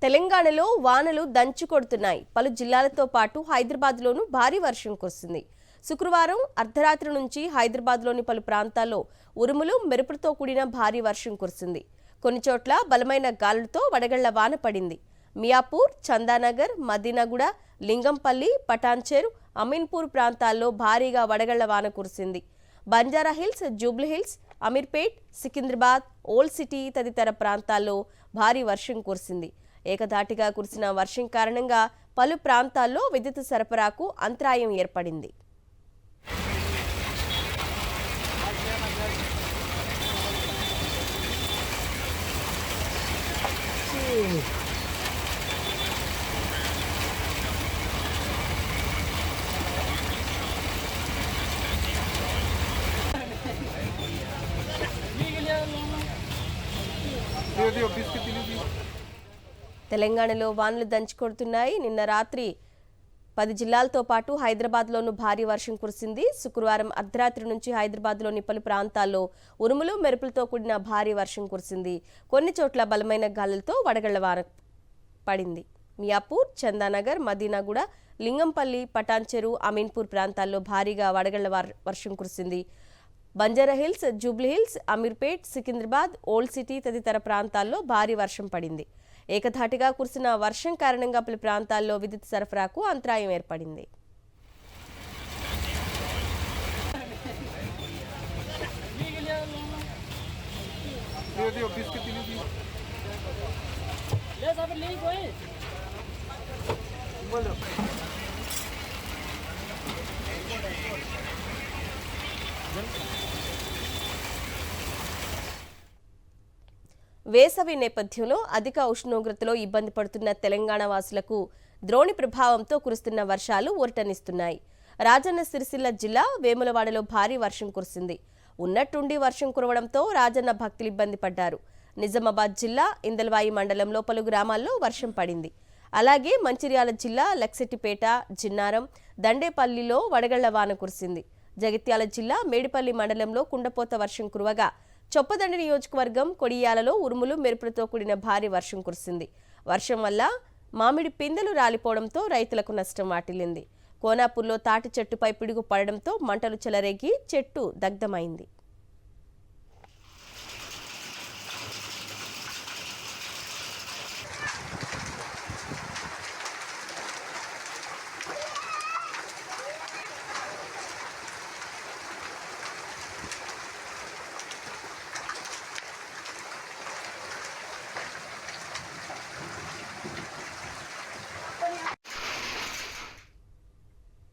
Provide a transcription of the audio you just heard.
తెలంగాణలో వానలు దంచు కొడుతున్నాయి. పలు జిల్లాలతో పాటు హైదరాబాద్లోనూ భారీ వర్షం కురిసింది. శుక్రవారం అర్ధరాత్రి నుంచి హైదరాబాద్లోని పలు ప్రాంతాల్లో ఉరుములు మెరుపులతో కూడిన భారీ వర్షం కురిసింది. కొన్ని చోట్ల బలమైన గాలులతో వడగళ్ల వాన పడింది. మియాపూర్, చందానగర్, మదీనాగూడ, లింగంపల్లి, పటాన్చెరు, అమీన్పూర్ ప్రాంతాల్లో భారీగా వడగళ్ల వాన కురిసింది. బంజారాహిల్స్, జూబ్లీహిల్స్, అమీర్పేట్, సికింద్రాబాద్, ఓల్డ్ సిటీ తదితర ప్రాంతాల్లో భారీ వర్షం కురిసింది. ఏకధాటిగా కురిసిన వర్షం కారణంగా పలు ప్రాంతాల్లో విద్యుత్ సరఫరాకు అంతరాయం ఏర్పడింది. తెలంగాణలో వానలు దంచుకొడుతున్నాయి. నిన్న రాత్రి 10 జిల్లాలతో పాటు హైదరాబాద్లోనూ భారీ వర్షం కురిసింది. శుక్రవారం అర్ధరాత్రి నుంచి హైదరాబాద్లోని పలు ప్రాంతాల్లో ఉరుములు మెరుపులతో కూడిన భారీ వర్షం కురిసింది. కొన్ని చోట్ల బలమైన గాలులతో వడగళ్ల వాన పడింది. మియాపూర్, చందానగర్, మదీనాగూడ, లింగంపల్లి, పటాన్చెరు, అమీన్పూర్ ప్రాంతాల్లో భారీగా వడగళ్ల వర్షం కురిసింది. బంజారాహిల్స్, జూబ్లీహిల్స్, అమీర్పేట్, సికింద్రాబాద్, ఓల్డ్ సిటీ తదితర ప్రాంతాల్లో భారీ వర్షం పడింది. ఏకధాటిగా కురిసిన వర్షం కారణంగా పలు ప్రాంతాల్లో విద్యుత్ సరఫరాకు అంతరాయం ఏర్పడింది. వేసవి నేపథ్యంలో అధిక ఉష్ణోగ్రతలో ఇబ్బంది పడుతున్న తెలంగాణ వాసులకు ద్రోణి ప్రభావంతో కురుస్తున్న వర్షాలు ఊరటనిస్తున్నాయి. రాజన్న సిరిసిల్ల జిల్లా వేములవాడలో భారీ వర్షం కురిసింది. ఉన్నట్టుండి వర్షం కురవడంతో రాజన్న భక్తులు ఇబ్బంది పడ్డారు. నిజామాబాద్ జిల్లా ఇందల్వాయి మండలంలో పలు గ్రామాల్లో వర్షం పడింది. అలాగే మంచిర్యాల జిల్లా లక్సెట్టిపేట, జిన్నారం, దండేపల్లిలో వడగళ్ల వాన కురిసింది. జగిత్యాల జిల్లా మేడిపల్లి మండలంలో కుండపోత వర్షం కురవగా చొప్పదండి నియోజకవర్గం కొడియాలలో ఉరుములు మెరుపులతో కూడిన భారీ వర్షం కురిసింది. వర్షం వల్ల మామిడి పిందెలు రాలిపోవడంతో రైతులకు నష్టం వాటిల్లింది. కోనాపూర్లో తాటి చెట్టుపై పిడుగు పడడంతో మంటలు చెలరేగి చెట్టు దగ్ధమైంది.